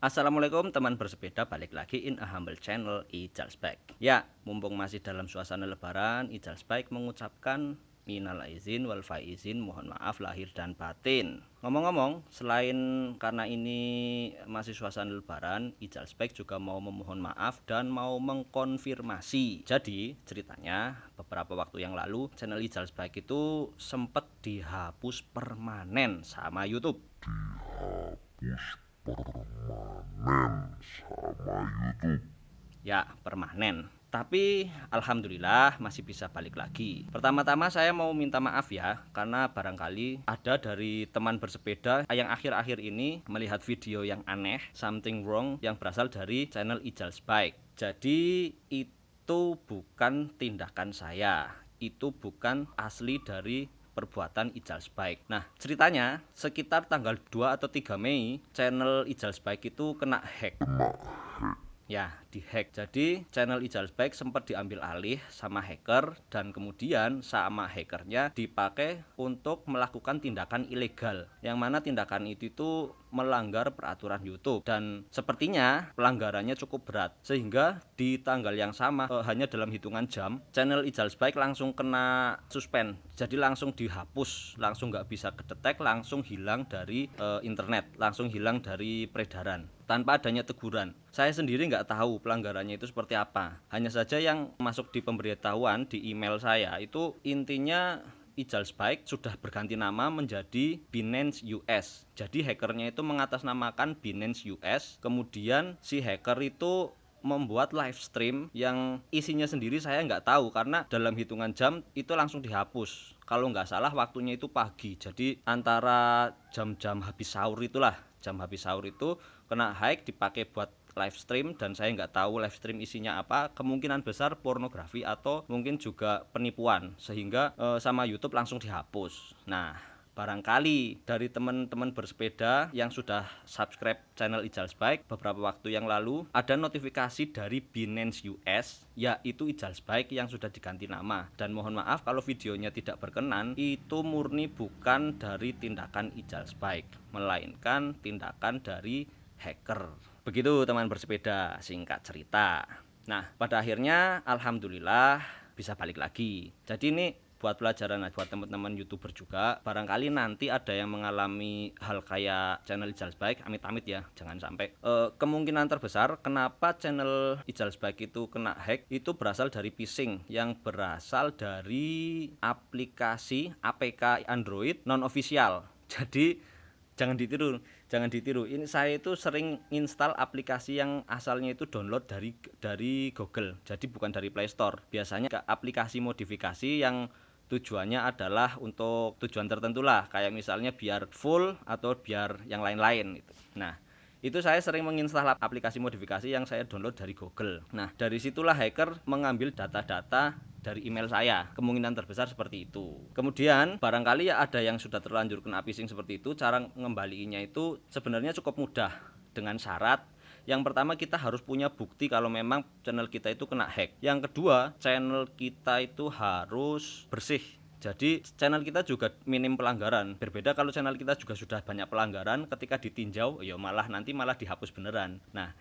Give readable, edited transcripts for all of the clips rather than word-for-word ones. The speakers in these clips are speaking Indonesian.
Assalamualaikum teman bersepeda, balik lagi in a humble channel Ijals Bike. Ya, mumpung masih dalam suasana lebaran, Ijals Bike mengucapkan minal aizin wal faizin, mohon maaf lahir dan batin. Ngomong-ngomong, selain karena ini masih suasana lebaran, Ijals Bike juga mau memohon maaf dan mau mengkonfirmasi. Jadi, ceritanya beberapa waktu yang lalu channel Ijals Bike itu sempat dihapus permanen sama YouTube. Ya, permanen. Tapi alhamdulillah masih bisa balik lagi. Pertama-tama saya mau minta maaf ya, karena barangkali ada dari teman bersepeda yang akhir-akhir ini melihat video yang aneh, something wrong, yang berasal dari channel Ijals Bike. Jadi itu bukan tindakan saya, itu bukan asli dari perbuatan Ijals Bike. Nah, ceritanya sekitar tanggal 2 atau 3 Mei, channel Ijals Bike itu kena hack. Ya, dihack. Jadi channel Ijals Bike sempat diambil alih sama hacker dan kemudian sama hackernya dipakai untuk melakukan tindakan ilegal. Yang mana tindakan itu melanggar peraturan YouTube dan sepertinya pelanggarannya cukup berat. Sehingga di tanggal yang sama hanya dalam hitungan jam, channel Ijals Bike langsung kena suspend. Jadi langsung dihapus, langsung nggak bisa kedetek, langsung hilang dari internet, langsung hilang dari peredaran tanpa adanya teguran. Saya sendiri nggak tahu pelanggarannya itu seperti apa. Hanya saja yang masuk di pemberitahuan di email saya itu intinya Ijals Bike sudah berganti nama menjadi Binance US. Jadi hackernya itu mengatasnamakan Binance US. Kemudian si hacker itu membuat live stream yang isinya sendiri saya nggak tahu karena dalam hitungan jam itu langsung dihapus. Kalau nggak salah waktunya itu pagi. Jadi antara jam-jam habis sahur itulah, jam habis sahur itu kena hack dipakai buat live stream dan saya nggak tahu live stream isinya apa, kemungkinan besar pornografi atau mungkin juga penipuan sehingga sama YouTube langsung dihapus. Nah, barangkali dari teman-teman bersepeda yang sudah subscribe channel Ijals Bike beberapa waktu yang lalu ada notifikasi dari Binance US, yaitu Ijals Bike yang sudah diganti nama. Dan mohon maaf kalau videonya tidak berkenan, itu murni bukan dari tindakan Ijals Bike, melainkan tindakan dari hacker. Begitu teman bersepeda, singkat cerita. Nah, pada akhirnya alhamdulillah bisa balik lagi. Jadi ini buat pelajaran buat teman-teman YouTuber juga. Barangkali nanti ada yang mengalami hal kayak channel Ijals Bike, amit-amit ya, jangan sampai. Kemungkinan terbesar kenapa channel Ijals Bike itu kena hack itu berasal dari phishing yang berasal dari aplikasi APK Android non official. Jadi jangan ditiru. Ini saya itu sering install aplikasi yang asalnya itu download dari Google. Jadi bukan dari Play Store. Biasanya aplikasi modifikasi yang tujuannya adalah untuk tujuan tertentu lah, kayak misalnya biar full atau biar yang lain-lain gitu. Nah, itu saya sering menginstal aplikasi modifikasi yang saya download dari Google. Nah, dari situlah hacker mengambil data-data dari email saya. Kemungkinan terbesar seperti itu. Kemudian barangkali ya ada yang sudah terlanjur kena phishing seperti itu, cara mengembalikannya itu sebenarnya cukup mudah dengan syarat yang pertama kita harus punya bukti kalau memang channel kita itu kena hack. Yang kedua, channel kita itu harus bersih. Jadi channel kita juga minim pelanggaran. Berbeda kalau channel kita juga sudah banyak pelanggaran, ketika ditinjau ya nanti malah dihapus beneran. Nah,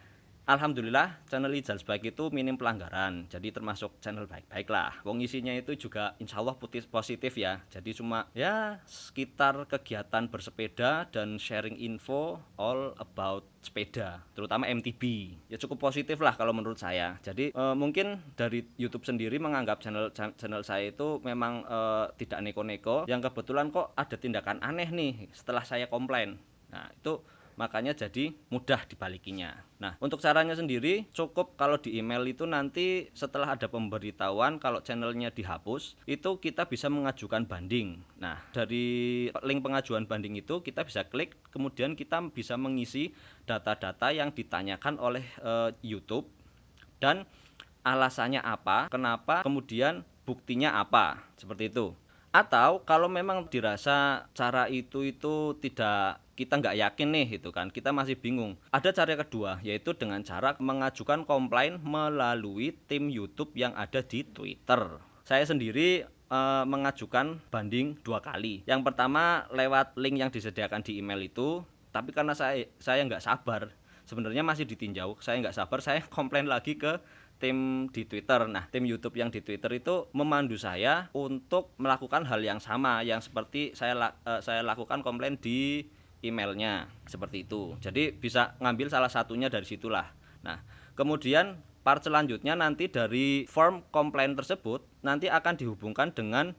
alhamdulillah channel Ijals Bike itu minim pelanggaran, jadi termasuk channel baik-baik lah. Wong isinya itu juga insya Allah positif ya. Jadi cuma ya sekitar kegiatan bersepeda dan sharing info all about sepeda, terutama MTB. Ya cukup positif lah kalau menurut saya. Jadi mungkin dari YouTube sendiri menganggap channel saya itu memang tidak neko-neko. Yang kebetulan kok ada tindakan aneh nih setelah saya komplain. Nah itu makanya jadi mudah dibalikinya. Nah, untuk caranya sendiri cukup kalau di email itu nanti setelah ada pemberitahuan kalau channelnya dihapus, itu kita bisa mengajukan banding. Nah, dari link pengajuan banding itu kita bisa klik, kemudian kita bisa mengisi data-data yang ditanyakan oleh YouTube dan alasannya apa, kenapa, kemudian buktinya apa, seperti itu. Atau kalau memang dirasa cara itu tidak, kita nggak yakin nih gitu kan, kita masih bingung, ada cara kedua, yaitu dengan cara mengajukan komplain melalui tim YouTube yang ada di Twitter. Saya sendiri mengajukan banding 2 kali. Yang pertama lewat link yang disediakan di email itu, tapi karena saya nggak sabar, sebenarnya masih ditinjau. Saya nggak sabar, saya komplain lagi ke tim di Twitter. Nah, tim YouTube yang di Twitter itu memandu saya untuk melakukan hal yang sama, yang seperti saya lakukan komplain di emailnya, seperti itu. Jadi bisa ngambil salah satunya dari situlah. Nah, kemudian part selanjutnya nanti dari form komplain tersebut nanti akan dihubungkan dengan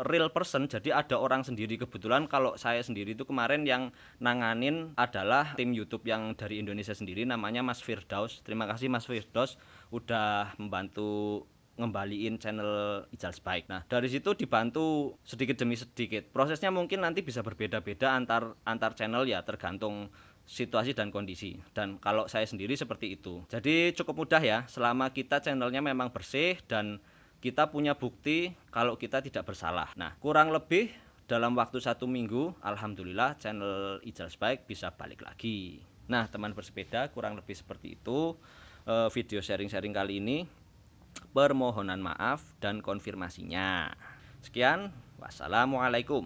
real person, jadi ada orang sendiri. Kebetulan kalau saya sendiri itu kemarin yang nanganin adalah tim YouTube yang dari Indonesia sendiri, namanya Mas Firdaus. Terima kasih Mas Firdaus udah membantu ngembaliin channel Ijaz Bike. Nah, dari situ dibantu sedikit demi sedikit. Prosesnya mungkin nanti bisa berbeda-beda antar channel ya, tergantung situasi dan kondisi. Dan kalau saya sendiri seperti itu. Jadi cukup mudah ya, selama kita channelnya memang bersih dan kita punya bukti kalau kita tidak bersalah. Nah, kurang lebih dalam waktu 1 minggu, alhamdulillah channel Ijaz Bike bisa balik lagi. Nah, teman bersepeda, kurang lebih seperti itu video sharing-sharing kali ini. Permohonan maaf dan konfirmasinya. Sekian, wassalamualaikum.